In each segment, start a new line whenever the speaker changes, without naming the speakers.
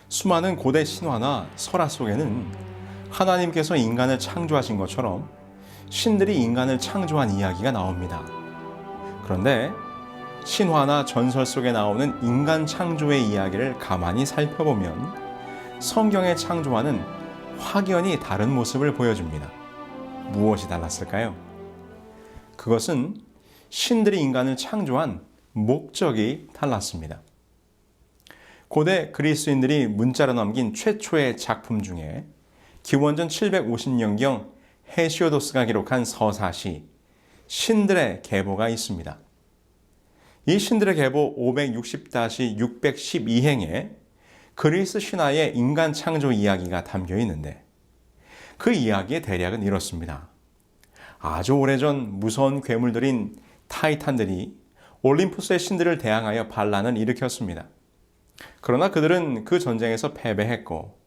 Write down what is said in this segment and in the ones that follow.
수많은 고대 신화나 설화 속에는 하나님께서 인간을 창조하신 것처럼 신들이 인간을 창조한 이야기가 나옵니다. 그런데 신화나 전설 속에 나오는 인간 창조의 이야기를 가만히 살펴보면 성경의 창조와는 확연히 다른 모습을 보여줍니다. 무엇이 달랐을까요? 그것은 신들이 인간을 창조한 목적이 달랐습니다. 고대 그리스인들이 문자로 남긴 최초의 작품 중에 기원전 750년경 헤시오도스가 기록한 서사시 신들의 계보가 있습니다. 이 신들의 계보 560-612행에 그리스 신화의 인간 창조 이야기가 담겨 있는데 그 이야기의 대략은 이렇습니다. 아주 오래전 무서운 괴물들인 타이탄들이 올림푸스의 신들을 대항하여 반란을 일으켰습니다. 그러나 그들은 그 전쟁에서 패배했고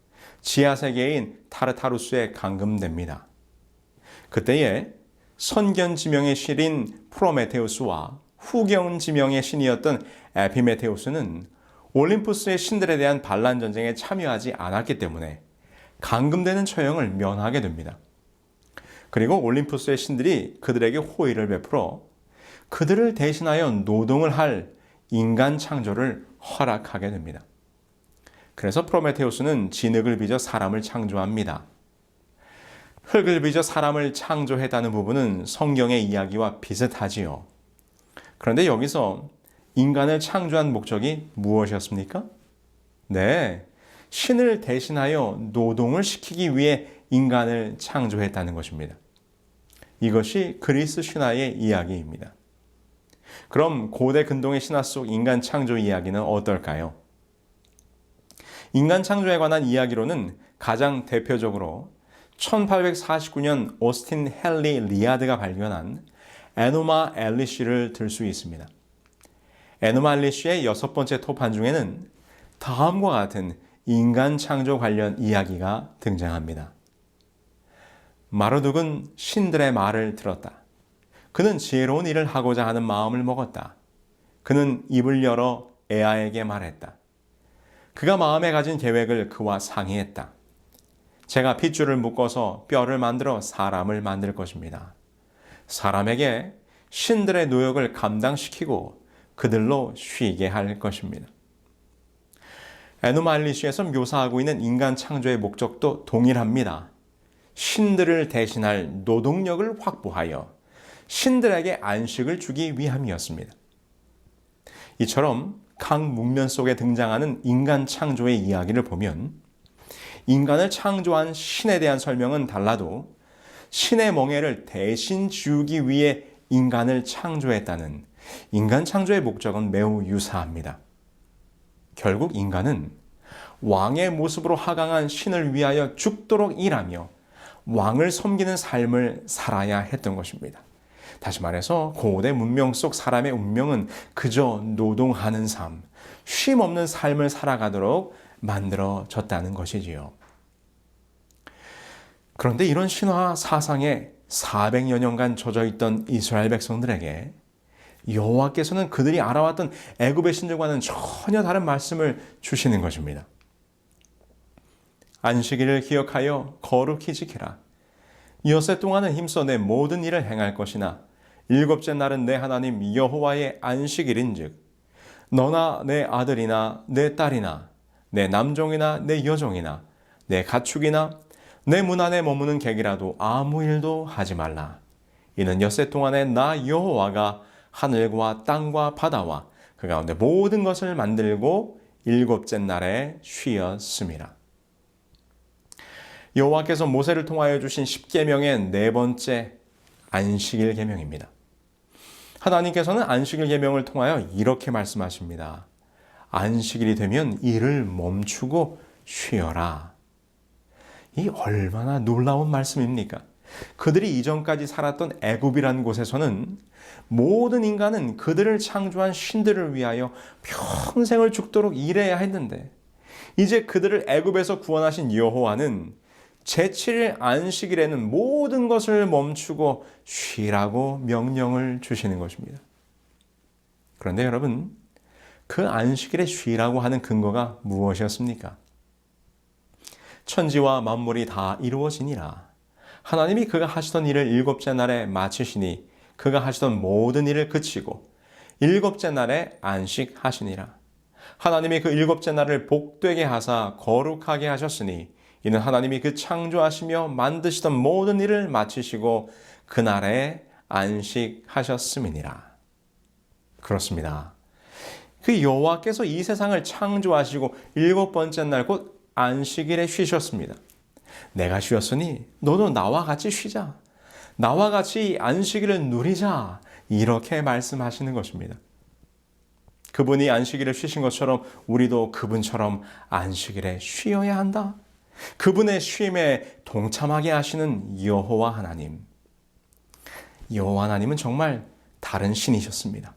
지하세계인 타르타루스에 감금됩니다. 그때에 선견지명의 신인 프로메테우스와 후견지명의 신이었던 에피메테우스는 올림푸스의 신들에 대한 반란 전쟁에 참여하지 않았기 때문에 감금되는 처형을 면하게 됩니다. 그리고 올림푸스의 신들이 그들에게 호의를 베풀어 그들을 대신하여 노동을 할 인간 창조를 허락하게 됩니다. 그래서 프로메테우스는 진흙을 빚어 사람을 창조합니다. 흙을 빚어 사람을 창조했다는 부분은 성경의 이야기와 비슷하지요. 그런데 여기서 인간을 창조한 목적이 무엇이었습니까? 네, 신을 대신하여 노동을 시키기 위해 인간을 창조했다는 것입니다. 이것이 그리스 신화의 이야기입니다. 그럼 고대 근동의 신화 속 인간 창조 이야기는 어떨까요? 인간 창조에 관한 이야기로는 가장 대표적으로 1849년 오스틴 헨리 리아드가 발견한 에노마 엘리시를 들 수 있습니다. 에노마 엘리시의 6번째 토판 중에는 다음과 같은 인간 창조 관련 이야기가 등장합니다. 마르둑은 신들의 말을 들었다. 그는 지혜로운 일을 하고자 하는 마음을 먹었다. 그는 입을 열어 에아에게 말했다. 그가 마음에 가진 계획을 그와 상의했다. 제가 핏줄을 묶어서 뼈를 만들어 사람을 만들 것입니다. 사람에게 신들의 노역을 감당시키고 그들로 쉬게 할 것입니다. 에노마 엘리시에서 묘사하고 있는 인간 창조의 목적도 동일합니다. 신들을 대신할 노동력을 확보하여 신들에게 안식을 주기 위함이었습니다. 이처럼 각 문면 속에 등장하는 인간 창조의 이야기를 보면 인간을 창조한 신에 대한 설명은 달라도 신의 멍에를 대신 지우기 위해 인간을 창조했다는 인간 창조의 목적은 매우 유사합니다. 결국 인간은 왕의 모습으로 하강한 신을 위하여 죽도록 일하며 왕을 섬기는 삶을 살아야 했던 것입니다. 다시 말해서 고대 문명 속 사람의 운명은 그저 노동하는 삶, 쉼 없는 삶을 살아가도록 만들어졌다는 것이지요. 그런데 이런 신화 사상에 400여 년간 젖어있던 이스라엘 백성들에게 여호와께서는 그들이 알아왔던 애굽의 신들과는 전혀 다른 말씀을 주시는 것입니다. 안식일을 기억하여 거룩히 지키라. 엿새 동안은 힘써 내 모든 일을 행할 것이나 일곱째 날은 내 하나님 여호와의 안식일인즉 너나 내 아들이나 내 딸이나 내 남종이나 내 여종이나 내 가축이나 내 문 안에 머무는 객이라도 아무 일도 하지 말라. 이는 엿새 동안에 나 여호와가 하늘과 땅과 바다와 그 가운데 모든 것을 만들고 일곱째 날에 쉬었음이라. 여호와께서 모세를 통하여 주신 십계명의 네 번째 안식일 계명입니다. 하나님께서는 안식일 계명을 통하여 이렇게 말씀하십니다. 안식일이 되면 일을 멈추고 쉬어라. 이 얼마나 놀라운 말씀입니까? 그들이 이전까지 살았던 애굽이라는 곳에서는 모든 인간은 그들을 창조한 신들을 위하여 평생을 죽도록 일해야 했는데 이제 그들을 애굽에서 구원하신 여호와는 제7일 안식일에는 모든 것을 멈추고 쉬라고 명령을 주시는 것입니다. 그런데 여러분, 그 안식일에 쉬라고 하는 근거가 무엇이었습니까? 천지와 만물이 다 이루어지니라. 하나님이 그가 하시던 일을 일곱째 날에 마치시니 그가 하시던 모든 일을 그치고 일곱째 날에 안식하시니라. 하나님이 그 일곱째 날을 복되게 하사 거룩하게 하셨으니 이는 하나님이 그 창조하시며 만드시던 모든 일을 마치시고 그날에 안식하셨음이니라. 그렇습니다. 그 여호와께서 이 세상을 창조하시고 일곱 번째 날 곧 안식일에 쉬셨습니다. 내가 쉬었으니 너도 나와 같이 쉬자. 나와 같이 안식일을 누리자. 이렇게 말씀하시는 것입니다. 그분이 안식일을 쉬신 것처럼 우리도 그분처럼 안식일에 쉬어야 한다. 그분의 쉼에 동참하게 하시는 여호와 하나님. 여호와 하나님은 정말 다른 신이셨습니다.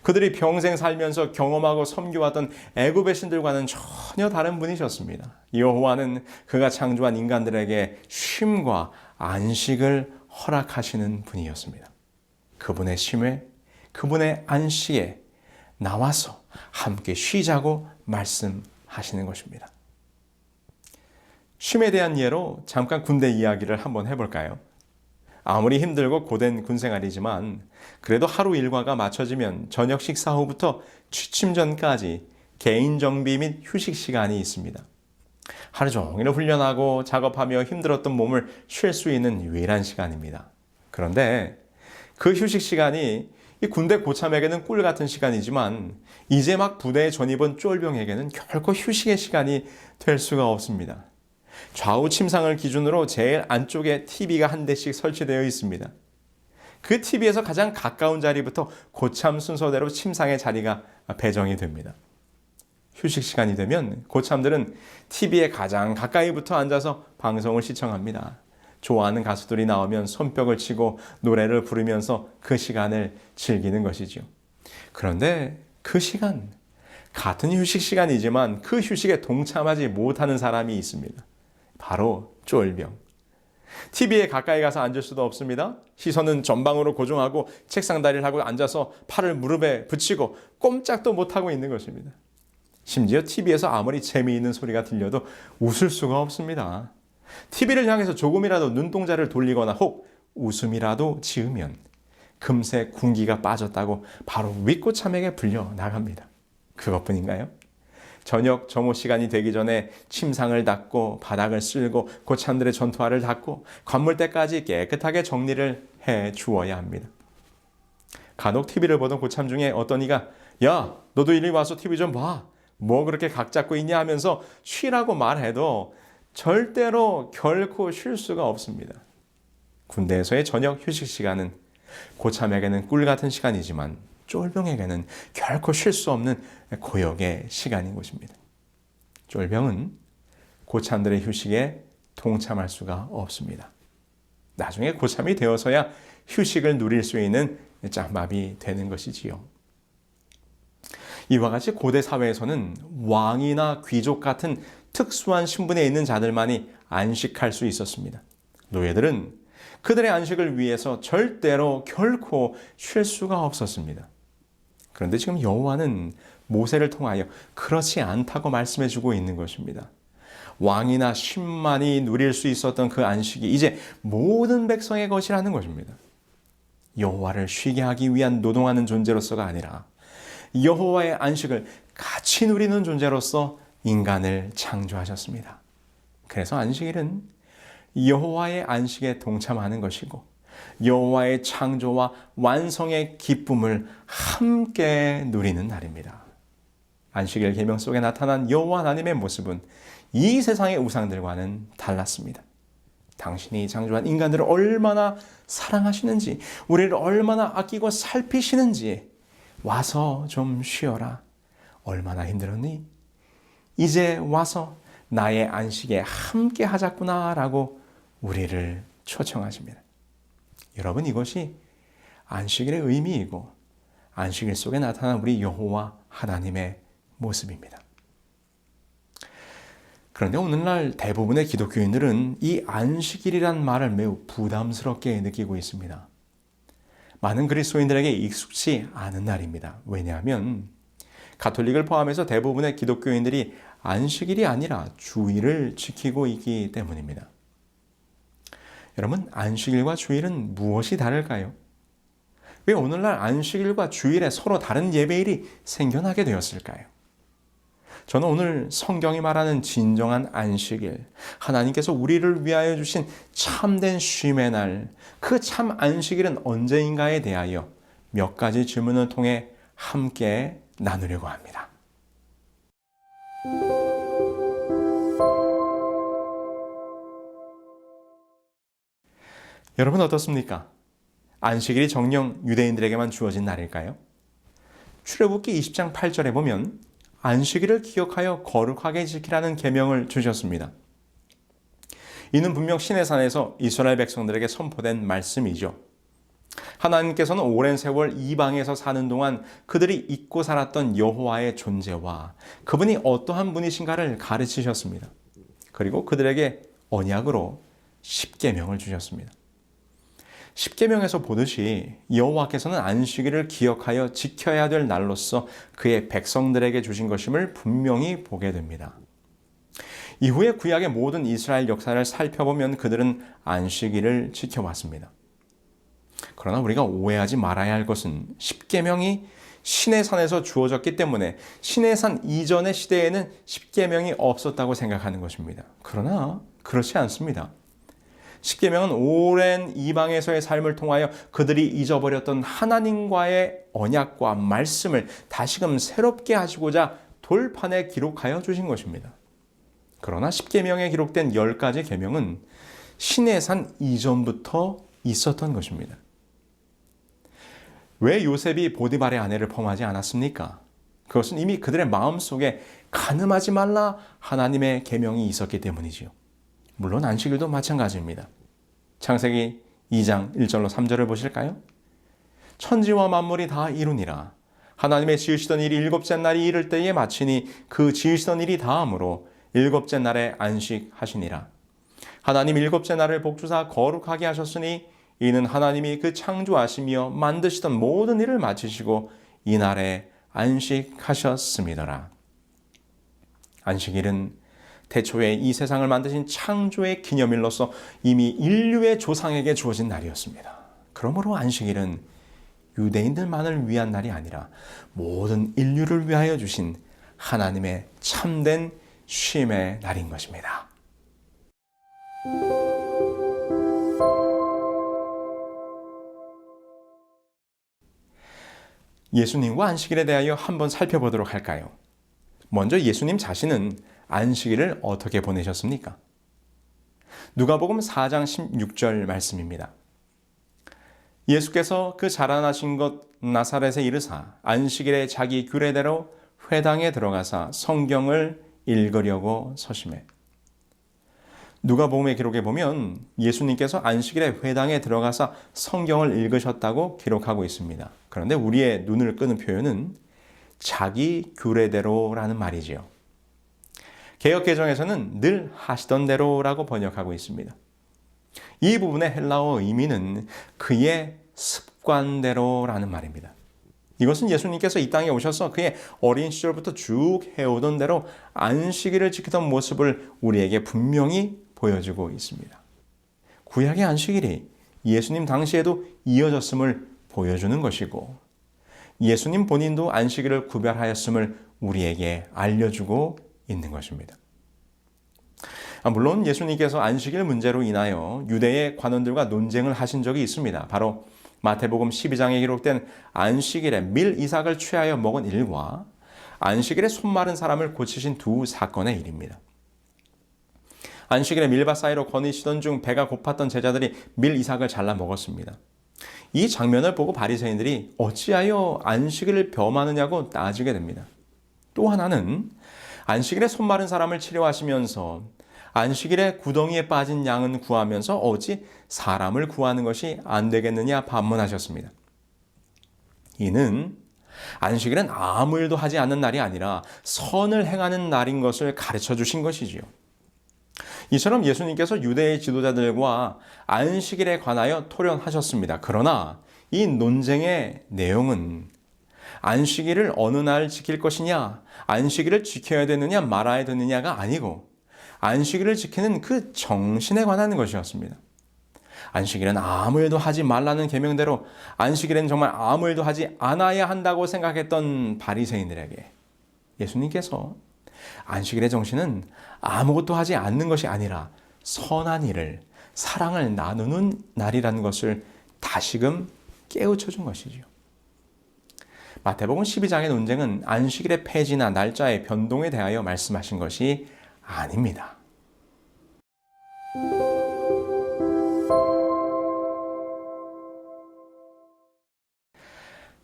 그들이 평생 살면서 경험하고 섬겨왔던 애굽의 신들과는 전혀 다른 분이셨습니다. 여호와는 그가 창조한 인간들에게 쉼과 안식을 허락하시는 분이었습니다. 그분의 쉼에, 그분의 안식에 나와서 함께 쉬자고 말씀하시는 것입니다. 쉼에 대한 예로 잠깐 군대 이야기를 한번 해볼까요? 아무리 힘들고 고된 군생활이지만 그래도 하루 일과가 맞춰지면 저녁 식사 후부터 취침 전까지 개인 정비 및 휴식 시간이 있습니다. 하루 종일 훈련하고 작업하며 힘들었던 몸을 쉴 수 있는 유일한 시간입니다. 그런데 그 휴식 시간이 이 군대 고참에게는 꿀 같은 시간이지만 이제 막 부대에 전입은 쫄병에게는 결코 휴식의 시간이 될 수가 없습니다. 좌우 침상을 기준으로 제일 안쪽에 TV가 한 대씩 설치되어 있습니다. 그 TV에서 가장 가까운 자리부터 고참 순서대로 침상의 자리가 배정이 됩니다. 휴식 시간이 되면 고참들은 TV에 가장 가까이부터 앉아서 방송을 시청합니다. 좋아하는 가수들이 나오면 손뼉을 치고 노래를 부르면서 그 시간을 즐기는 것이죠. 그런데 그 시간, 같은 휴식 시간이지만 그 휴식에 동참하지 못하는 사람이 있습니다. 바로 쫄병. TV에 가까이 가서 앉을 수도 없습니다. 시선은 전방으로 고정하고 책상 다리를 하고 앉아서 팔을 무릎에 붙이고 꼼짝도 못하고 있는 것입니다. 심지어 TV에서 아무리 재미있는 소리가 들려도 웃을 수가 없습니다. TV를 향해서 조금이라도 눈동자를 돌리거나 혹 웃음이라도 지으면 금세 군기가 빠졌다고 바로 윗고참에게 불려 나갑니다. 그것뿐인가요? 저녁 점호 시간이 되기 전에 침상을 닦고 바닥을 쓸고 고참들의 전투화를 닦고 관물대까지 깨끗하게 정리를 해 주어야 합니다. 간혹 TV를 보던 고참 중에 어떤 이가 야, 너도 이리 와서 TV 좀 봐. 뭐 그렇게 각 잡고 있냐 하면서 쉬라고 말해도 절대로 결코 쉴 수가 없습니다. 군대에서의 저녁 휴식 시간은 고참에게는 꿀 같은 시간이지만 쫄병에게는 결코 쉴 수 없는 고역의 시간인 것입니다. 쫄병은 고참들의 휴식에 동참할 수가 없습니다. 나중에 고참이 되어서야 휴식을 누릴 수 있는 짬밥이 되는 것이지요. 이와 같이 고대 사회에서는 왕이나 귀족 같은 특수한 신분에 있는 자들만이 안식할 수 있었습니다. 노예들은 그들의 안식을 위해서 절대로 결코 쉴 수가 없었습니다. 그런데 지금 여호와는 모세를 통하여 그렇지 않다고 말씀해주고 있는 것입니다. 왕이나 신만이 누릴 수 있었던 그 안식이 이제 모든 백성의 것이라는 것입니다. 여호와를 쉬게 하기 위한 노동하는 존재로서가 아니라 여호와의 안식을 같이 누리는 존재로서 인간을 창조하셨습니다. 그래서 안식일은 여호와의 안식에 동참하는 것이고 여호와의 창조와 완성의 기쁨을 함께 누리는 날입니다. 안식일 계명 속에 나타난 여호와 하나님의 모습은 이 세상의 우상들과는 달랐습니다. 당신이 창조한 인간들을 얼마나 사랑하시는지, 우리를 얼마나 아끼고 살피시는지 와서 좀 쉬어라. 얼마나 힘들었니? 이제 와서 나의 안식에 함께 하자꾸나라고 우리를 초청하십니다. 여러분, 이것이 안식일의 의미이고 안식일 속에 나타난 우리 여호와 하나님의 모습입니다. 그런데 오늘날 대부분의 기독교인들은 이 안식일이란 말을 매우 부담스럽게 느끼고 있습니다. 많은 그리스도인들에게 익숙치 않은 날입니다. 왜냐하면 가톨릭을 포함해서 대부분의 기독교인들이 안식일이 아니라 주일을 지키고 있기 때문입니다. 여러분, 안식일과 주일은 무엇이 다를까요? 왜 오늘날 안식일과 주일에 서로 다른 예배일이 생겨나게 되었을까요? 저는 오늘 성경이 말하는 진정한 안식일, 하나님께서 우리를 위하여 주신 참된 쉼의 날, 그 참 안식일은 언제인가에 대하여 몇 가지 질문을 통해 함께 나누려고 합니다. 여러분 어떻습니까? 안식일이 정녕 유대인들에게만 주어진 날일까요? 출애굽기 20장 8절에 보면 안식일을 기억하여 거룩하게 지키라는 계명을 주셨습니다. 이는 분명 시내산에서 이스라엘 백성들에게 선포된 말씀이죠. 하나님께서는 오랜 세월 이방에서 사는 동안 그들이 잊고 살았던 여호와의 존재와 그분이 어떠한 분이신가를 가르치셨습니다. 그리고 그들에게 언약으로 십계명을 주셨습니다. 십계명에서 보듯이 여호와께서는 안식일을 기억하여 지켜야 될 날로서 그의 백성들에게 주신 것임을 분명히 보게 됩니다. 이후에 구약의 모든 이스라엘 역사를 살펴보면 그들은 안식일을 지켜왔습니다. 그러나 우리가 오해하지 말아야 할 것은 십계명이 시내산에서 주어졌기 때문에 시내산 이전의 시대에는 십계명이 없었다고 생각하는 것입니다. 그러나 그렇지 않습니다. 십계명은 오랜 이방에서의 삶을 통하여 그들이 잊어버렸던 하나님과의 언약과 말씀을 다시금 새롭게 하시고자 돌판에 기록하여 주신 것입니다. 그러나 십계명에 기록된 10가지 계명은 시내산 이전부터 있었던 것입니다. 왜 요셉이 보디발의 아내를 범하지 않았습니까? 그것은 이미 그들의 마음속에 간음하지 말라 하나님의 계명이 있었기 때문이지요. 물론 안식일도 마찬가지입니다. 창세기 2장 1절로 3절을 보실까요? 천지와 만물이 다 이루니라. 하나님의 지으시던 일이 일곱째 날이 이를 때에 마치니 그 지으시던 일이 다함으로 일곱째 날에 안식하시니라. 하나님 일곱째 날을 복주사 거룩하게 하셨으니 이는 하나님이 그 창조하시며 만드시던 모든 일을 마치시고 이 날에 안식하셨음이더라. 안식일은 태초에 이 세상을 만드신 창조의 기념일로서 이미 인류의 조상에게 주어진 날이었습니다. 그러므로 안식일은 유대인들만을 위한 날이 아니라 모든 인류를 위하여 주신 하나님의 참된 쉼의 날인 것입니다. 예수님과 안식일에 대하여 한번 살펴보도록 할까요? 먼저 예수님 자신은 안식일을 어떻게 보내셨습니까? 누가복음 4장 16절 말씀입니다. 예수께서 그 자라나신 것 나사렛에 이르사 안식일에 자기 규례대로 회당에 들어가사 성경을 읽으려고 서심해. 누가복음의 기록에 보면 예수님께서 안식일에 회당에 들어가사 성경을 읽으셨다고 기록하고 있습니다. 그런데 우리의 눈을 끄는 표현은 자기 규례대로라는 말이지요. 개역개정에서는 늘 하시던 대로라고 번역하고 있습니다. 이 부분의 헬라어 의미는 그의 습관대로라는 말입니다. 이것은 예수님께서 이 땅에 오셔서 그의 어린 시절부터 쭉 해오던 대로 안식일을 지키던 모습을 우리에게 분명히 보여주고 있습니다. 구약의 안식일이 예수님 당시에도 이어졌음을 보여주는 것이고 예수님 본인도 안식일을 구별하였음을 우리에게 알려주고 있는 것입니다. 물론 예수님께서 안식일 문제로 인하여 유대의 관원들과 논쟁을 하신 적이 있습니다. 바로 마태복음 12장에 기록된 안식일에 밀 이삭을 취하여 먹은 일과 안식일에 손 마른 사람을 고치신 두 사건의 일입니다. 안식일에 밀밭 사이로 거니시던 중 배가 고팠던 제자들이 밀 이삭을 잘라 먹었습니다. 이 장면을 보고 바리새인들이 어찌하여 안식일을 범하느냐고 따지게 됩니다. 또 하나는 안식일에 손 마른 사람을 치료하시면서 안식일에 구덩이에 빠진 양은 구하면서 어찌 사람을 구하는 것이 안 되겠느냐 반문하셨습니다. 이는 안식일은 아무 일도 하지 않는 날이 아니라 선을 행하는 날인 것을 가르쳐 주신 것이지요. 이처럼 예수님께서 유대의 지도자들과 안식일에 관하여 토론하셨습니다. 그러나 이 논쟁의 내용은 안식일을 어느 날 지킬 것이냐, 안식일을 지켜야 되느냐 말아야 되느냐가 아니고 안식일을 지키는 그 정신에 관한 것이었습니다. 안식일은 아무 일도 하지 말라는 계명대로 안식일은 정말 아무 일도 하지 않아야 한다고 생각했던 바리새인들에게 예수님께서 안식일의 정신은 아무것도 하지 않는 것이 아니라 선한 일을, 사랑을 나누는 날이라는 것을 다시금 깨우쳐 준 것이죠. 마태복음 12장의 논쟁은 안식일의 폐지나 날짜의 변동에 대하여 말씀하신 것이 아닙니다.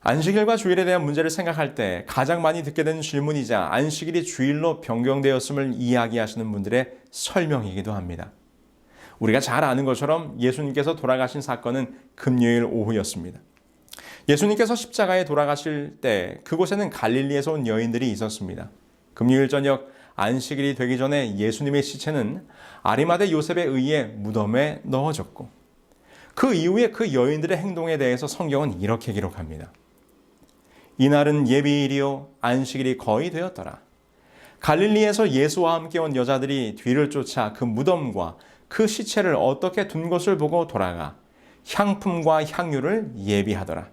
안식일과 주일에 대한 문제를 생각할 때 가장 많이 듣게 되는 질문이자 안식일이 주일로 변경되었음을 이야기하시는 분들의 설명이기도 합니다. 우리가 잘 아는 것처럼 예수님께서 돌아가신 사건은 금요일 오후였습니다. 예수님께서 십자가에 돌아가실 때 그곳에는 갈릴리에서 온 여인들이 있었습니다. 금요일 저녁 안식일이 되기 전에 예수님의 시체는 아리마대 요셉에 의해 무덤에 넣어졌고 그 이후에 그 여인들의 행동에 대해서 성경은 이렇게 기록합니다. 이날은 예비일이요 안식일이 거의 되었더라. 갈릴리에서 예수와 함께 온 여자들이 뒤를 쫓아 그 무덤과 그 시체를 어떻게 둔 것을 보고 돌아가 향품과 향유를 예비하더라.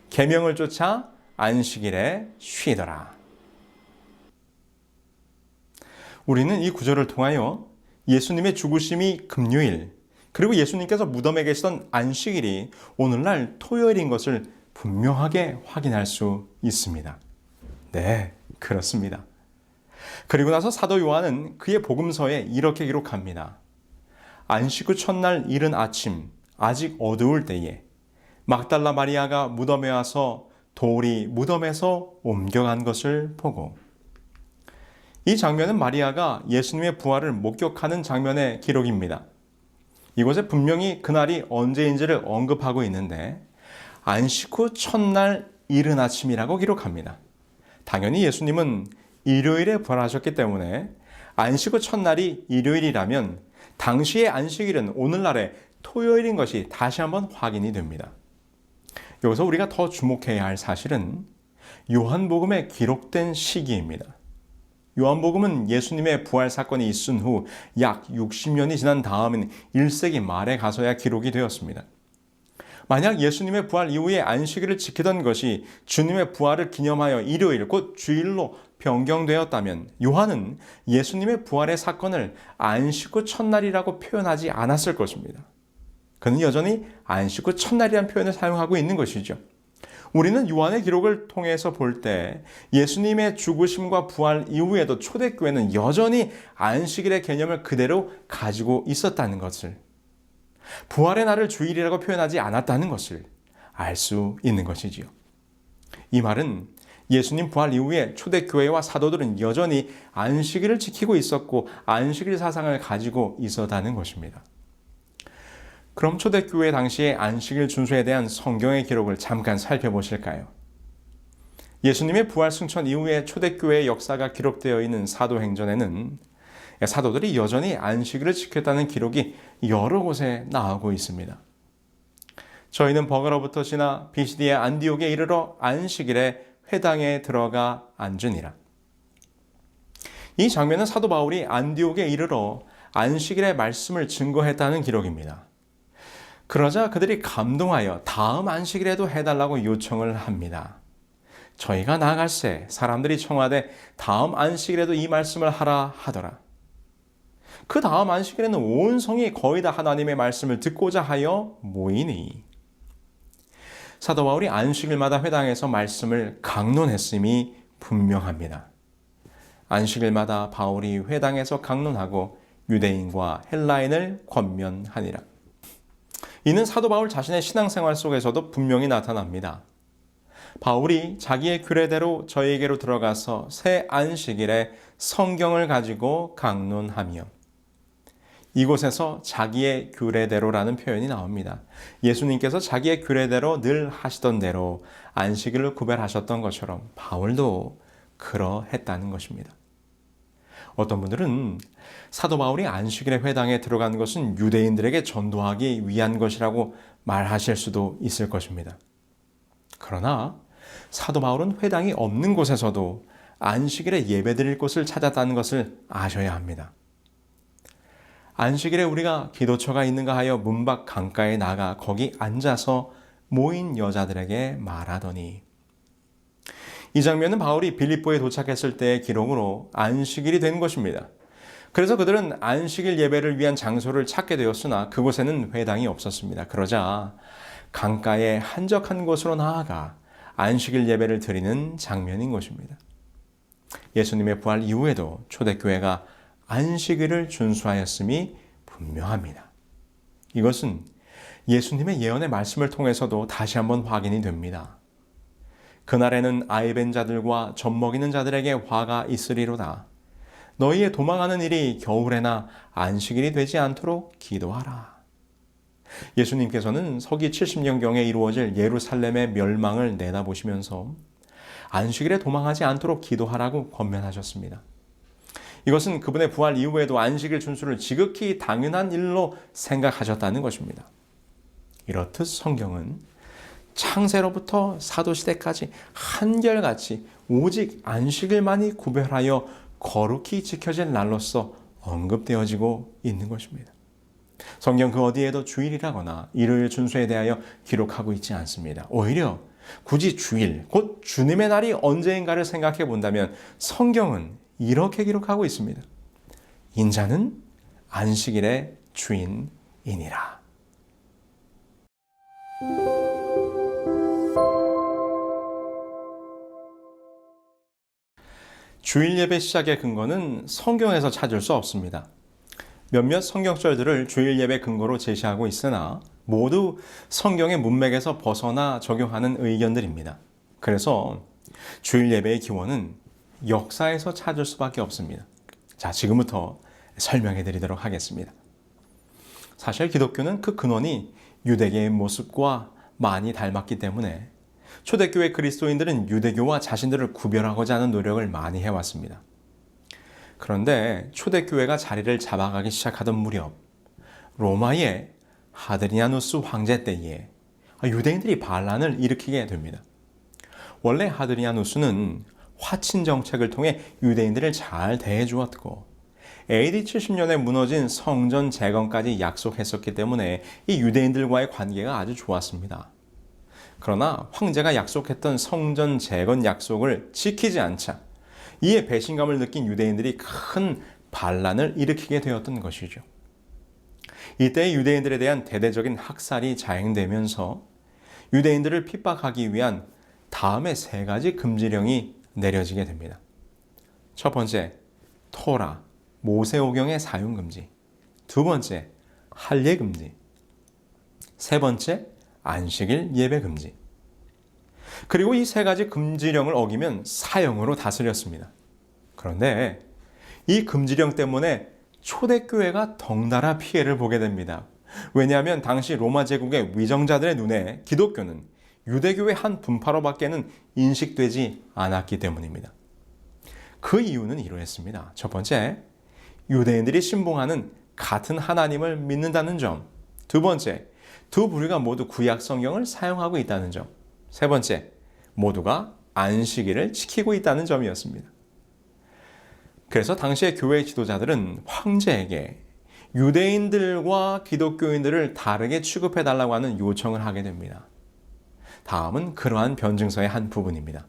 계명을 쫓아 안식일에 쉬더라. 우리는 이 구절을 통하여 예수님의 죽으심이 금요일, 그리고 예수님께서 무덤에 계시던 안식일이 오늘날 토요일인 것을 분명하게 확인할 수 있습니다. 네, 그렇습니다. 그리고 나서 사도 요한은 그의 복음서에 이렇게 기록합니다. 안식 후 첫날 이른 아침, 아직 어두울 때에 막달라 마리아가 무덤에 와서 돌이 무덤에서 옮겨간 것을 보고, 이 장면은 마리아가 예수님의 부활을 목격하는 장면의 기록입니다. 이곳에 분명히 그날이 언제인지를 언급하고 있는데 안식 후 첫날 이른 아침이라고 기록합니다. 당연히 예수님은 일요일에 부활하셨기 때문에 안식 후 첫날이 일요일이라면 당시의 안식일은 오늘날의 토요일인 것이 다시 한번 확인이 됩니다. 여기서 우리가 더 주목해야 할 사실은 요한복음에 기록된 시기입니다. 요한복음은 예수님의 부활 사건이 있은 후 약 60년이 지난 다음인 1세기 말에 가서야 기록이 되었습니다. 만약 예수님의 부활 이후에 안식일을 지키던 것이 주님의 부활을 기념하여 일요일, 곧 주일로 변경되었다면 요한은 예수님의 부활의 사건을 안식 후 첫날이라고 표현하지 않았을 것입니다. 그는 여전히 안식 후 첫날이라는 표현을 사용하고 있는 것이죠. 우리는 요한의 기록을 통해서 볼 때 예수님의 죽으심과 부활 이후에도 초대교회는 여전히 안식일의 개념을 그대로 가지고 있었다는 것을, 부활의 날을 주일이라고 표현하지 않았다는 것을 알 수 있는 것이지요. 이 말은 예수님 부활 이후에 초대교회와 사도들은 여전히 안식일을 지키고 있었고 안식일 사상을 가지고 있었다는 것입니다. 그럼 초대교회 당시의 안식일 준수에 대한 성경의 기록을 잠깐 살펴보실까요? 예수님의 부활 승천 이후에 초대교회의 역사가 기록되어 있는 사도행전에는 사도들이 여전히 안식일을 지켰다는 기록이 여러 곳에 나오고 있습니다. 저희는 버가로부터 지나 비시디의 안디옥에 이르러 안식일에 회당에 들어가 앉으니라. 이 장면은 사도 바울이 안디옥에 이르러 안식일의 말씀을 증거했다는 기록입니다. 그러자 그들이 감동하여 다음 안식일에도 해달라고 요청을 합니다. 저희가 나아갈새 사람들이 청하되 다음 안식일에도 이 말씀을 하라 하더라. 그 다음 안식일에는 온 성이 거의 다 하나님의 말씀을 듣고자 하여 모이니. 사도 바울이 안식일마다 회당에서 말씀을 강론했음이 분명합니다. 안식일마다 바울이 회당에서 강론하고 유대인과 헬라인을 권면하니라. 이는 사도 바울 자신의 신앙생활 속에서도 분명히 나타납니다. 바울이 자기의 규례대로 저에게로 들어가서 새 안식일에 성경을 가지고 강론하며, 이곳에서 자기의 규례대로라는 표현이 나옵니다. 예수님께서 자기의 규례대로 늘 하시던 대로 안식일을 구별하셨던 것처럼 바울도 그러했다는 것입니다. 어떤 분들은 사도 바울이 안식일의 회당에 들어간 것은 유대인들에게 전도하기 위한 것이라고 말하실 수도 있을 것입니다. 그러나 사도 바울은 회당이 없는 곳에서도 안식일에 예배드릴 곳을 찾았다는 것을 아셔야 합니다. 안식일에 우리가 기도처가 있는가 하여 문 밖 강가에 나가 거기 앉아서 모인 여자들에게 말하더니, 이 장면은 바울이 빌립보에 도착했을 때의 기록으로 안식일이 된 것입니다. 그래서 그들은 안식일 예배를 위한 장소를 찾게 되었으나 그곳에는 회당이 없었습니다. 그러자 강가의 한적한 곳으로 나아가 안식일 예배를 드리는 장면인 것입니다. 예수님의 부활 이후에도 초대교회가 안식일을 준수하였음이 분명합니다. 이것은 예수님의 예언의 말씀을 통해서도 다시 한번 확인이 됩니다. 그날에는 아이벤 자들과 젖먹이는 자들에게 화가 있으리로다. 너희의 도망하는 일이 겨울에나 안식일이 되지 않도록 기도하라. 예수님께서는 서기 70년경에 이루어질 예루살렘의 멸망을 내다보시면서 안식일에 도망하지 않도록 기도하라고 권면하셨습니다. 이것은 그분의 부활 이후에도 안식일 준수를 지극히 당연한 일로 생각하셨다는 것입니다. 이렇듯 성경은 창세로부터 사도시대까지 한결같이 오직 안식일만이 구별하여 거룩히 지켜질 날로서 언급되어지고 있는 것입니다. 성경 그 어디에도 주일이라거나 일요일 준수에 대하여 기록하고 있지 않습니다. 오히려 굳이 주일, 곧 주님의 날이 언제인가를 생각해 본다면 성경은 이렇게 기록하고 있습니다. 인자는 안식일의 주인이니라. 주일 예배 시작의 근거는 성경에서 찾을 수 없습니다. 몇몇 성경절들을 주일 예배 근거로 제시하고 있으나 모두 성경의 문맥에서 벗어나 적용하는 의견들입니다. 그래서 주일 예배의 기원은 역사에서 찾을 수밖에 없습니다. 자, 지금부터 설명해 드리도록 하겠습니다. 사실 기독교는 그 근원이 유대계의 모습과 많이 닮았기 때문에 초대교회 그리스도인들은 유대교와 자신들을 구별하고자 하는 노력을 많이 해왔습니다. 그런데 초대교회가 자리를 잡아가기 시작하던 무렵 로마의 하드리아누스 황제 때에 유대인들이 반란을 일으키게 됩니다. 원래 하드리아누스는 화친 정책을 통해 유대인들을 잘 대해주었고 AD 70년에 무너진 성전 재건까지 약속했었기 때문에 이 유대인들과의 관계가 아주 좋았습니다. 그러나 황제가 약속했던 성전 재건 약속을 지키지 않자 이에 배신감을 느낀 유대인들이 큰 반란을 일으키게 되었던 것이죠. 이때 유대인들에 대한 대대적인 학살이 자행되면서 유대인들을 핍박하기 위한 다음의 3가지 금지령이 내려지게 됩니다. 첫 번째, 토라, 모세오경의 사용 금지. 두 번째, 할례 금지. 세 번째, 안식일 예배 금지. 그리고 이 3가지 금지령을 어기면 사형으로 다스렸습니다. 그런데 이 금지령 때문에 초대교회가 덩달아 피해를 보게 됩니다. 왜냐하면 당시 로마 제국의 위정자들의 눈에 기독교는 유대교의 한 분파로밖에는 인식되지 않았기 때문입니다. 그 이유는 이러했습니다. 첫 번째, 유대인들이 신봉하는 같은 하나님을 믿는다는 점. 두 번째, 두 부류가 모두 구약 성경을 사용하고 있다는 점. 세 번째, 모두가 안식일을 지키고 있다는 점이었습니다. 그래서 당시의 교회 지도자들은 황제에게 유대인들과 기독교인들을 다르게 취급해달라고 하는 요청을 하게 됩니다. 다음은 그러한 변증서의 한 부분입니다.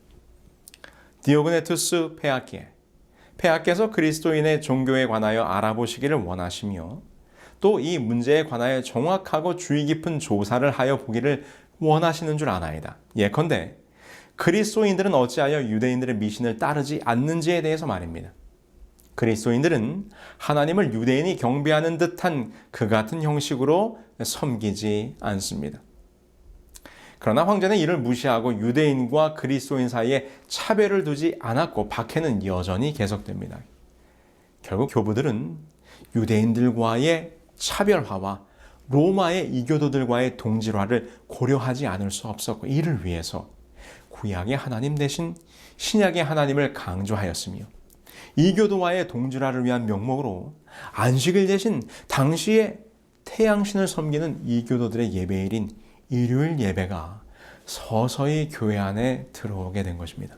디오그네투스 폐하께서 그리스도인의 종교에 관하여 알아보시기를 원하시며 또 이 문제에 관하여 정확하고 주의 깊은 조사를 하여 보기를 원하시는 줄 아나이다. 예컨대 그리스도인들은 어찌하여 유대인들의 미신을 따르지 않는지에 대해서 말입니다. 그리스도인들은 하나님을 유대인이 경배하는 듯한 그 같은 형식으로 섬기지 않습니다. 그러나 황제는 이를 무시하고 유대인과 그리스도인 사이에 차별을 두지 않았고 박해는 여전히 계속됩니다. 결국 교부들은 유대인들과의 차별화와 로마의 이교도들과의 동질화를 고려하지 않을 수 없었고 이를 위해서 구약의 하나님 대신 신약의 하나님을 강조하였으며 이교도와의 동질화를 위한 명목으로 안식일 대신 당시에 태양신을 섬기는 이교도들의 예배일인 일요일 예배가 서서히 교회 안에 들어오게 된 것입니다.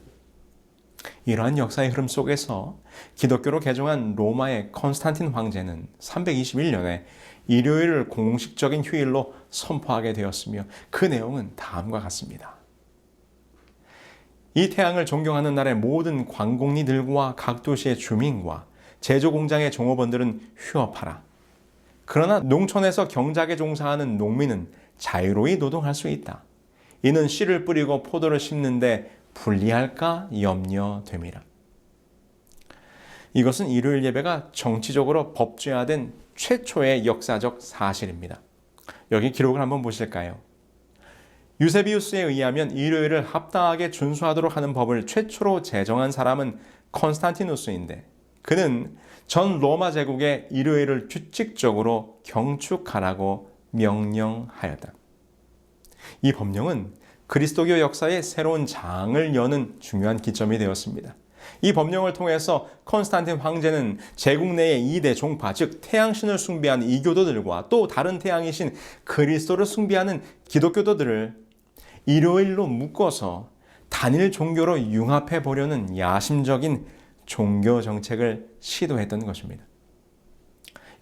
이러한 역사의 흐름 속에서 기독교로 개종한 로마의 컨스탄틴 황제는 321년에 일요일을 공식적인 휴일로 선포하게 되었으며 그 내용은 다음과 같습니다. 이 태양을 존경하는 날에 모든 관공리들과 각 도시의 주민과 제조 공장의 종업원들은 휴업하라. 그러나 농촌에서 경작에 종사하는 농민은 자유로이 노동할 수 있다. 이는 씨를 뿌리고 포도를 심는데 불리할까 염려됨이라. 이것은 일요일 예배가 정치적으로 법제화된 최초의 역사적 사실입니다. 여기 기록을 한번 보실까요? 유세비우스에 의하면 일요일을 합당하게 준수하도록 하는 법을 최초로 제정한 사람은 컨스탄티누스인데 그는 전 로마 제국에 일요일을 규칙적으로 경축하라고 명령하였다. 이 법령은 그리스도교 역사의 새로운 장을 여는 중요한 기점이 되었습니다. 이 법령을 통해서 컨스탄틴 황제는 제국 내의 2대 종파, 즉 태양신을 숭배하는 이교도들과 또 다른 태양이신 그리스도를 숭배하는 기독교도들을 일요일로 묶어서 단일 종교로 융합해 보려는 야심적인 종교 정책을 시도했던 것입니다.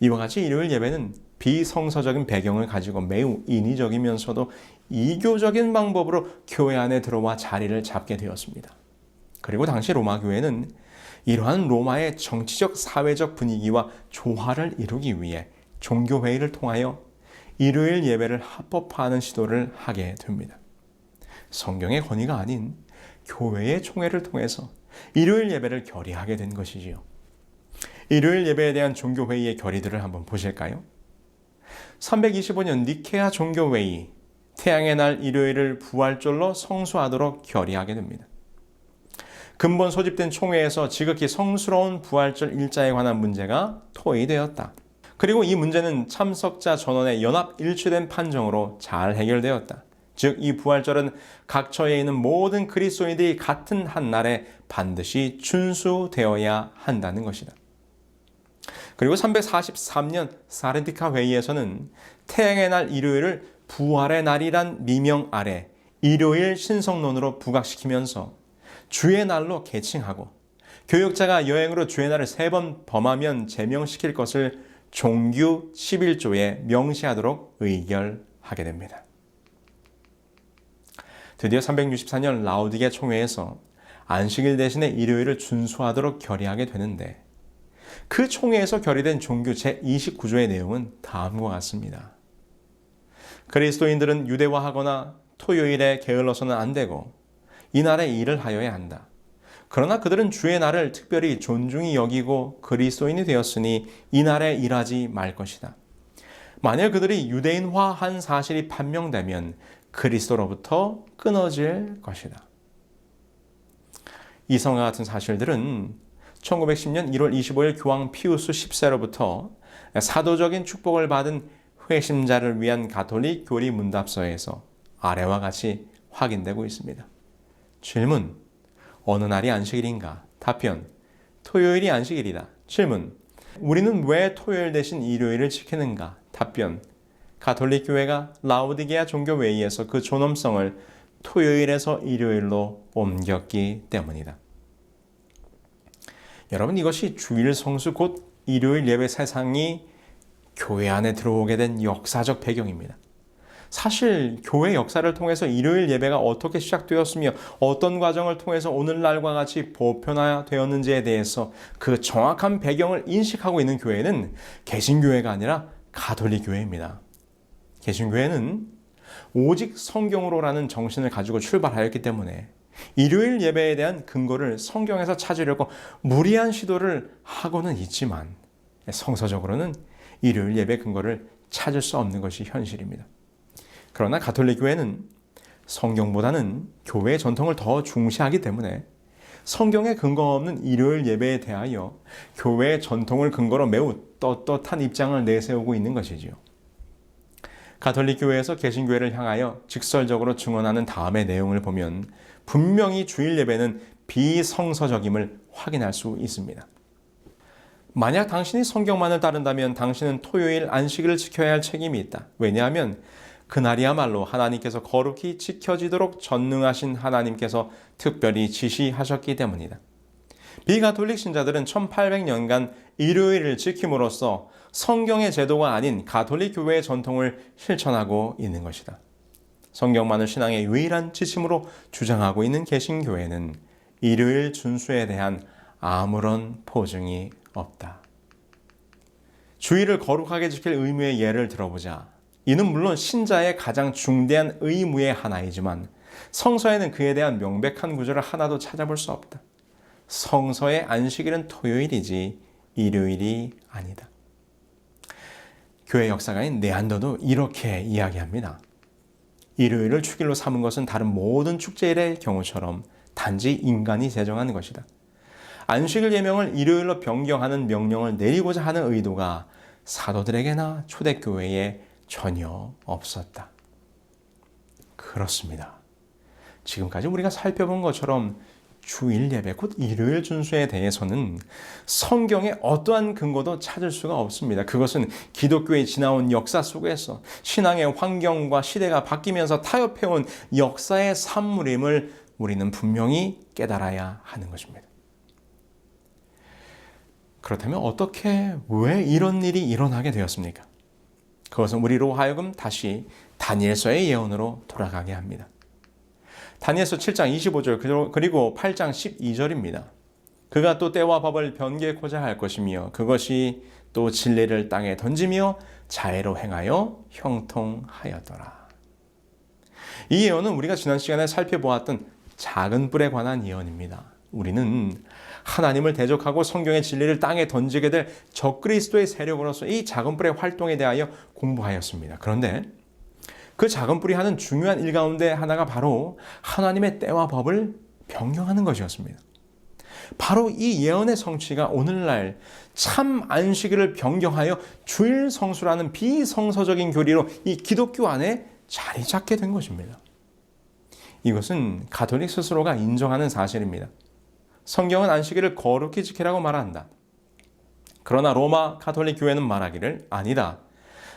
이와 같이 일요일 예배는 비성서적인 배경을 가지고 매우 인위적이면서도 이교적인 방법으로 교회 안에 들어와 자리를 잡게 되었습니다. 그리고 당시 로마 교회는 이러한 로마의 정치적 사회적 분위기와 조화를 이루기 위해 종교회의를 통하여 일요일 예배를 합법화하는 시도를 하게 됩니다. 성경의 권위가 아닌 교회의 총회를 통해서 일요일 예배를 결의하게 된 것이지요. 일요일 예배에 대한 종교회의의 결의들을 한번 보실까요? 325년 니케아 종교회의, 태양의 날 일요일을 부활절로 성수하도록 결의하게 됩니다. 근본 소집된 총회에서 지극히 성스러운 부활절 일자에 관한 문제가 토의되었다. 그리고 이 문제는 참석자 전원의 연합 일치된 판정으로 잘 해결되었다. 즉, 이 부활절은 각처에 있는 모든 그리스도인들이 같은 한 날에 반드시 준수되어야 한다는 것이다. 그리고 343년 사르디카 회의에서는 태양의 날 일요일을 부활의 날이란 미명 아래 일요일 신성론으로 부각시키면서 주의 날로 계칭하고 교역자가 여행으로 주의 날을 3번 범하면 제명시킬 것을 종규 11조에 명시하도록 의결하게 됩니다. 드디어 364년 라우디게 총회에서 안식일 대신에 일요일을 준수하도록 결의하게 되는데 그 총회에서 결의된 종규 제29조의 내용은 다음과 같습니다. 그리스도인들은 유대화하거나 토요일에 게을러서는 안 되고 이날에 일을 하여야 한다. 그러나 그들은 주의 날을 특별히 존중히 여기고 그리스도인이 되었으니 이날에 일하지 말 것이다. 만일 그들이 유대인화한 사실이 판명되면 그리스도로부터 끊어질 것이다. 이성과 같은 사실들은 1910년 1월 25일 교황 피우스 10세로부터 사도적인 축복을 받은 회심자를 위한 가톨릭 교리 문답서에서 아래와 같이 확인되고 있습니다. 질문: 어느 날이 안식일인가? 답변: 토요일이 안식일이다. 질문: 우리는 왜 토요일 대신 일요일을 지키는가? 답변: 가톨릭 교회가 라우디게아 종교회의에서 그 존엄성을 토요일에서 일요일로 옮겼기 때문이다. 여러분, 이것이 주일 성수 곧 일요일 예배 세상이 교회 안에 들어오게 된 역사적 배경입니다. 사실 교회 역사를 통해서 일요일 예배가 어떻게 시작되었으며 어떤 과정을 통해서 오늘날과 같이 보편화되었는지에 대해서 그 정확한 배경을 인식하고 있는 교회는 개신교회가 아니라 가톨릭 교회입니다. 개신교회는 오직 성경으로라는 정신을 가지고 출발하였기 때문에 일요일 예배에 대한 근거를 성경에서 찾으려고 무리한 시도를 하고는 있지만 성서적으로는 일요일 예배 근거를 찾을 수 없는 것이 현실입니다. 그러나 가톨릭 교회는 성경보다는 교회의 전통을 더 중시하기 때문에 성경에 근거 없는 일요일 예배에 대하여 교회의 전통을 근거로 매우 떳떳한 입장을 내세우고 있는 것이지요. 가톨릭 교회에서 개신교회를 향하여 직설적으로 증언하는 다음의 내용을 보면 분명히 주일 예배는 비성서적임을 확인할 수 있습니다. 만약 당신이 성경만을 따른다면 당신은 토요일 안식일을 지켜야 할 책임이 있다. 왜냐하면 그날이야말로 하나님께서 거룩히 지켜지도록 전능하신 하나님께서 특별히 지시하셨기 때문이다. 비가톨릭 신자들은 1800년간 일요일을 지킴으로써 성경의 제도가 아닌 가톨릭 교회의 전통을 실천하고 있는 것이다. 성경만을 신앙의 유일한 지침으로 주장하고 있는 개신교회는 일요일 준수에 대한 아무런 포증이 없다. 주일을 거룩하게 지킬 의무의 예를 들어보자. 이는 물론 신자의 가장 중대한 의무의 하나이지만 성서에는 그에 대한 명백한 구절을 하나도 찾아볼 수 없다. 성서의 안식일은 토요일이지 일요일이 아니다. 교회 역사가인 네안더도 이렇게 이야기합니다. 일요일을 축일로 삼은 것은 다른 모든 축제일의 경우처럼 단지 인간이 제정한 것이다. 안식일 예명을 일요일로 변경하는 명령을 내리고자 하는 의도가 사도들에게나 초대교회에 전혀 없었다. 그렇습니다. 지금까지 우리가 살펴본 것처럼 주일 예배, 곧 일요일 준수에 대해서는 성경의 어떠한 근거도 찾을 수가 없습니다. 그것은 기독교의 지나온 역사 속에서 신앙의 환경과 시대가 바뀌면서 타협해온 역사의 산물임을 우리는 분명히 깨달아야 하는 것입니다. 그렇다면 어떻게, 왜 이런 일이 일어나게 되었습니까? 그것은 우리로 하여금 다시 다니엘서의 예언으로 돌아가게 합니다. 다니엘서 7장 25절 그리고 8장 12절입니다. 그가 또 때와 법을 변개코자 할 것이며 그것이 또 진리를 땅에 던지며 자애로 행하여 형통하였더라. 이 예언은 우리가 지난 시간에 살펴보았던 작은 뿔에 관한 예언입니다. 우리는 하나님을 대적하고 성경의 진리를 땅에 던지게 될 적그리스도의 세력으로서 이 작은 뿔의 활동에 대하여 공부하였습니다. 그런데 그 작은 뿔이 하는 중요한 일 가운데 하나가 바로 하나님의 때와 법을 변경하는 것이었습니다. 바로 이 예언의 성취가 오늘날 참 안식일을 변경하여 주일 성수라는 비성서적인 교리로 이 기독교 안에 자리 잡게 된 것입니다. 이것은 가톨릭 스스로가 인정하는 사실입니다. 성경은 안식일을 거룩히 지키라고 말한다. 그러나 로마 가톨릭 교회는 말하기를 아니다.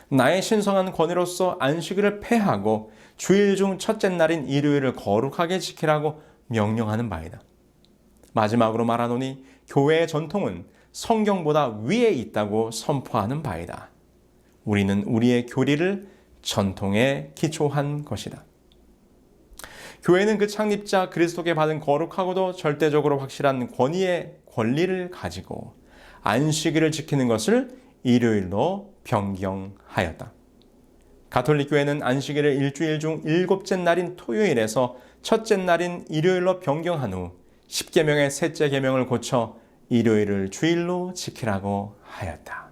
나의 신성한 권위로서 안식일을 폐하고 주일 중 첫째 날인 일요일을 거룩하게 지키라고 명령하는 바이다. 마지막으로 말하노니 교회의 전통은 성경보다 위에 있다고 선포하는 바이다. 우리는 우리의 교리를 전통에 기초한 것이다. 교회는 그 창립자 그리스도께 받은 거룩하고도 절대적으로 확실한 권리를 가지고 안식일을 지키는 것을 일요일로 변경하였다. 가톨릭 교회는 안식일을 일주일 중 일곱째 날인 토요일에서 첫째 날인 일요일로 변경한 후 십계명의 셋째 계명을 고쳐 일요일을 주일로 지키라고 하였다.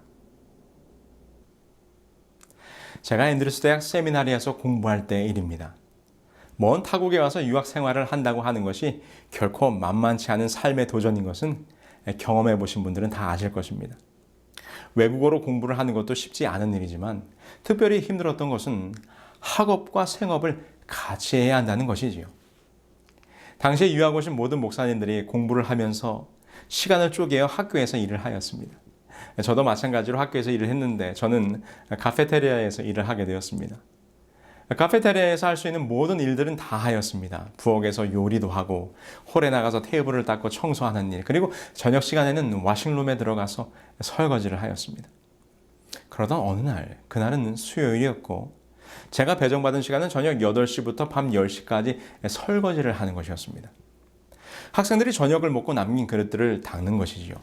제가 앤드루스 대학 세미나리에서 공부할 때 일입니다. 먼 타국에 와서 유학 생활을 한다고 하는 것이 결코 만만치 않은 삶의 도전인 것은 경험해 보신 분들은 다 아실 것입니다. 외국어로 공부를 하는 것도 쉽지 않은 일이지만 특별히 힘들었던 것은 학업과 생업을 같이 해야 한다는 것이지요. 당시에 유학 오신 모든 목사님들이 공부를 하면서 시간을 쪼개어 학교에서 일을 하였습니다. 저도 마찬가지로 학교에서 일을 했는데 저는 카페테리아에서 일을 하게 되었습니다. 카페테리아에서 할 수 있는 모든 일들은 다 하였습니다. 부엌에서 요리도 하고 홀에 나가서 테이블을 닦고 청소하는 일, 그리고 저녁 시간에는 워싱룸에 들어가서 설거지를 하였습니다. 그러던 어느 날, 그날은 수요일이었고 제가 배정받은 시간은 저녁 8시부터 밤 10시까지 설거지를 하는 것이었습니다. 학생들이 저녁을 먹고 남긴 그릇들을 닦는 것이지요.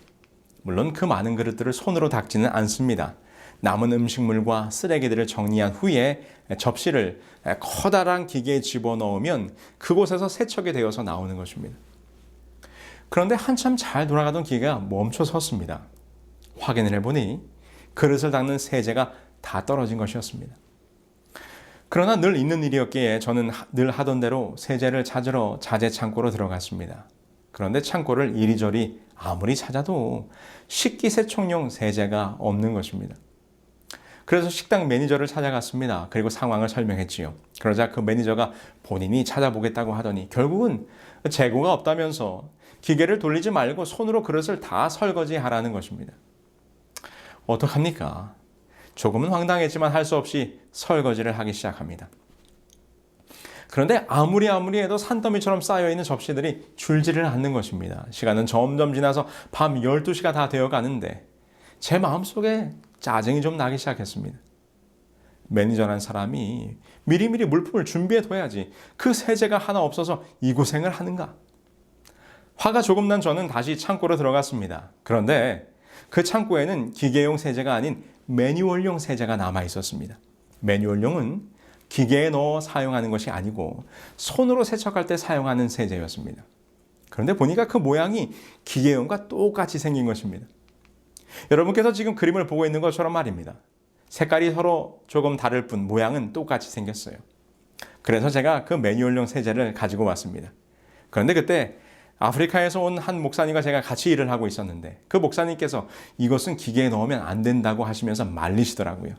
물론 그 많은 그릇들을 손으로 닦지는 않습니다. 남은 음식물과 쓰레기들을 정리한 후에 접시를 커다란 기계에 집어넣으면 그곳에서 세척이 되어서 나오는 것입니다. 그런데 한참 잘 돌아가던 기계가 멈춰 섰습니다. 확인을 해보니 그릇을 닦는 세제가 다 떨어진 것이었습니다. 그러나 늘 있는 일이었기에 저는 늘 하던 대로 세제를 찾으러 자재 창고로 들어갔습니다. 그런데 창고를 이리저리 아무리 찾아도 식기세척용 세제가 없는 것입니다. 그래서 식당 매니저를 찾아갔습니다. 그리고 상황을 설명했지요. 그러자 그 매니저가 본인이 찾아보겠다고 하더니 결국은 재고가 없다면서 기계를 돌리지 말고 손으로 그릇을 다 설거지하라는 것입니다. 어떡합니까? 조금은 황당했지만 할 수 없이 설거지를 하기 시작합니다. 그런데 아무리 해도 산더미처럼 쌓여있는 접시들이 줄지를 않는 것입니다. 시간은 점점 지나서 밤 12시가 다 되어 가는데 제 마음속에 짜증이 좀 나기 시작했습니다. 매니저란 사람이 미리미리 물품을 준비해 둬야지 그 세제가 하나 없어서 이 고생을 하는가? 화가 조금 난 저는 다시 창고로 들어갔습니다. 그런데 그 창고에는 기계용 세제가 아닌 매뉴얼용 세제가 남아 있었습니다. 매뉴얼용은 기계에 넣어 사용하는 것이 아니고 손으로 세척할 때 사용하는 세제였습니다. 그런데 보니까 그 모양이 기계용과 똑같이 생긴 것입니다. 여러분께서 지금 그림을 보고 있는 것처럼 말입니다. 색깔이 서로 조금 다를 뿐 모양은 똑같이 생겼어요. 그래서 제가 그 매뉴얼용 세제를 가지고 왔습니다. 그런데 그때 아프리카에서 온 한 목사님과 제가 같이 일을 하고 있었는데 그 목사님께서 이것은 기계에 넣으면 안 된다고 하시면서 말리시더라고요.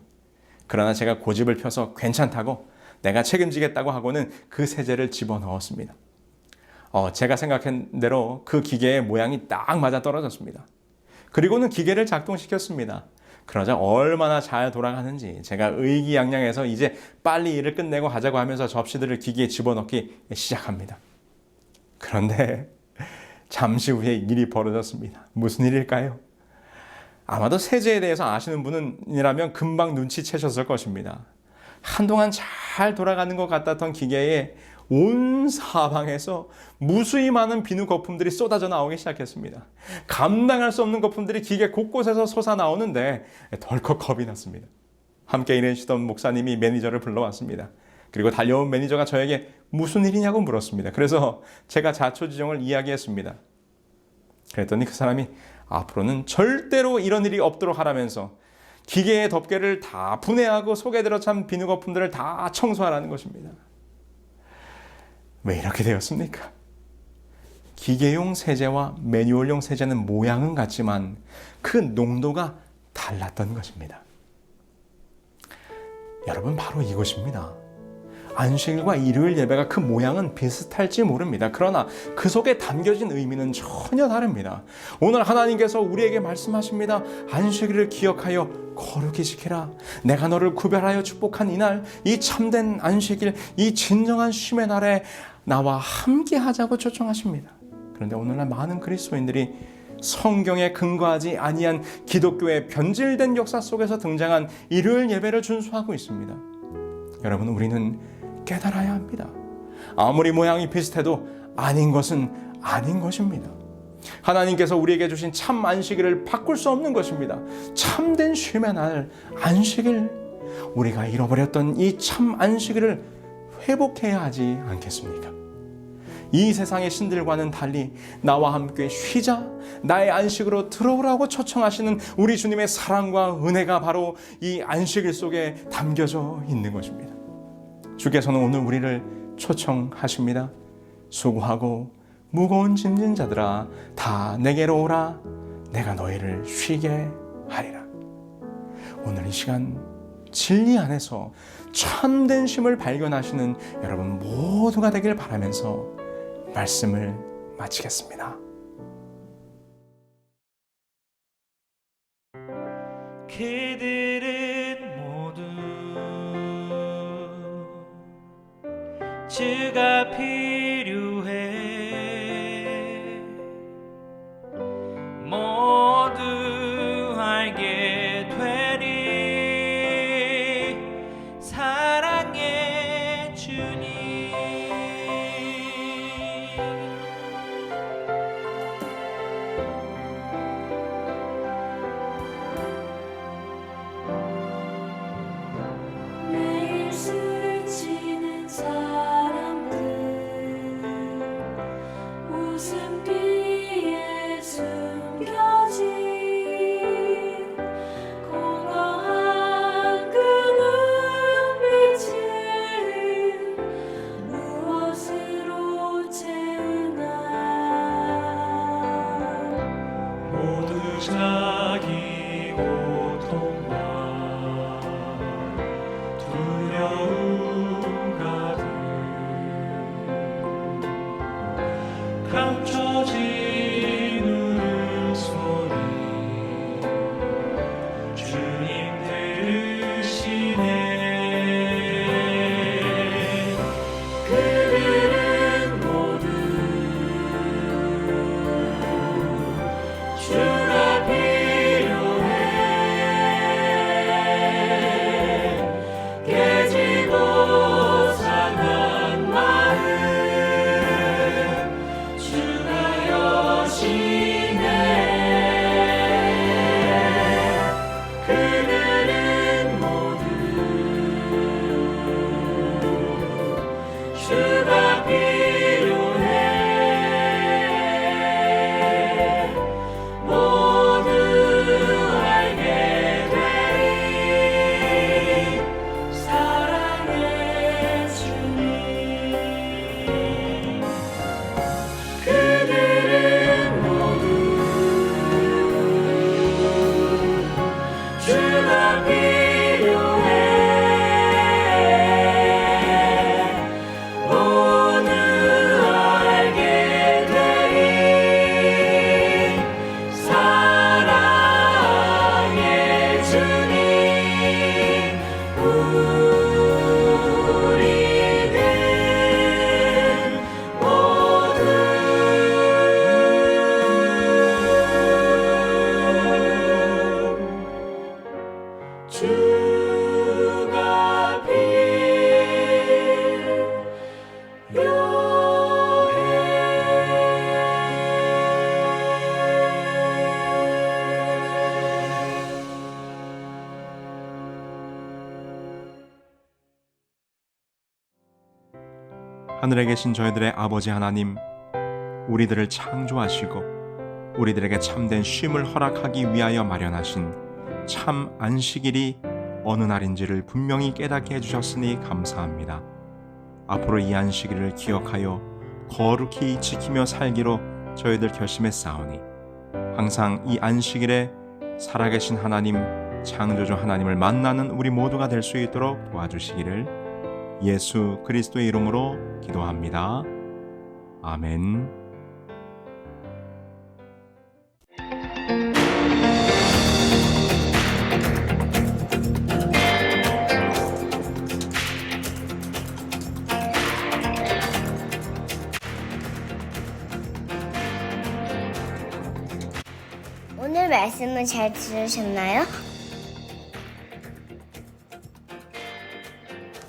그러나 제가 고집을 펴서 괜찮다고 내가 책임지겠다고 하고는 그 세제를 집어넣었습니다. 제가 생각한 대로 그 기계의 모양이 딱 맞아 떨어졌습니다. 그리고는 기계를 작동시켰습니다. 그러자 얼마나 잘 돌아가는지 제가 의기양양해서 이제 빨리 일을 끝내고 하자고 하면서 접시들을 기계에 집어넣기 시작합니다. 그런데 잠시 후에 일이 벌어졌습니다. 무슨 일일까요? 아마도 세제에 대해서 아시는 분이라면 금방 눈치채셨을 것입니다. 한동안 잘 돌아가는 것 같았던 기계에 온 사방에서 무수히 많은 비누 거품들이 쏟아져 나오기 시작했습니다. 감당할 수 없는 거품들이 기계 곳곳에서 솟아나오는데 덜컥 겁이 났습니다. 함께 일하시던 목사님이 매니저를 불러왔습니다. 그리고 달려온 매니저가 저에게 무슨 일이냐고 물었습니다. 그래서 제가 자초지종을 이야기했습니다. 그랬더니 그 사람이 앞으로는 절대로 이런 일이 없도록 하라면서 기계의 덮개를 다 분해하고 속에 들어찬 비누 거품들을 다 청소하라는 것입니다. 왜 이렇게 되었습니까? 기계용 세제와 매뉴얼용 세제는 모양은 같지만 그 농도가 달랐던 것입니다. 여러분, 바로 이것입니다. 안식일과 일요일 예배가 그 모양은 비슷할지 모릅니다. 그러나 그 속에 담겨진 의미는 전혀 다릅니다. 오늘 하나님께서 우리에게 말씀하십니다. 안식일을 기억하여 거룩히 지키라. 내가 너를 구별하여 축복한 이날, 이 참된 안식일, 이 진정한 쉼의 날에 나와 함께 하자고 초청하십니다. 그런데 오늘날 많은 그리스도인들이 성경에 근거하지 아니한 기독교의 변질된 역사 속에서 등장한 일요일 예배를 준수하고 있습니다. 여러분, 우리는 깨달아야 합니다. 아무리 모양이 비슷해도 아닌 것은 아닌 것입니다. 하나님께서 우리에게 주신 참 안식일을 바꿀 수 없는 것입니다. 참된 쉼의 날, 안식일, 우리가 잃어버렸던 이 참 안식일을 회복해야 하지 않겠습니까? 이 세상의 신들과는 달리 나와 함께 쉬자, 나의 안식으로 들어오라고 초청하시는 우리 주님의 사랑과 은혜가 바로 이 안식일 속에 담겨져 있는 것입니다. 주께서는 오늘 우리를 초청하십니다. 수고하고 무거운 짐진 자들아, 다 내게로 오라. 내가 너희를 쉬게 하리라. 오늘 이 시간 진리 안에서 참된 쉼을 발견하시는 여러분 모두가 되길 바라면서 말씀을 마치겠습니다.
그들은 모두 주가 필요해. 모두 알게 되리 사랑의 주님.
매일 술을 취는 사람들
하늘에 계신 저희들의 아버지 하나님, 우리들을 창조하시고 우리들에게 참된 쉼을 허락하기 위하여 마련하신 참 안식일이 어느 날인지를 분명히 깨닫게 해주셨으니 감사합니다. 앞으로 이 안식일을 기억하여 거룩히 지키며 살기로 저희들 결심했사오니 항상 이 안식일에 살아계신 하나님, 창조주 하나님을 만나는 우리 모두가 될 수 있도록 도와주시기를 예수 그리스도의 이름으로 기도합니다. 아멘.
오늘 말씀은 잘 들으셨나요?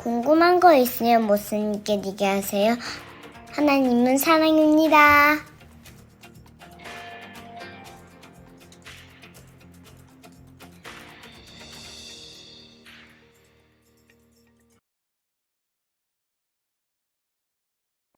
궁금한 거 있으면 못쓰니께 얘기하세요. 하나님은 사랑입니다.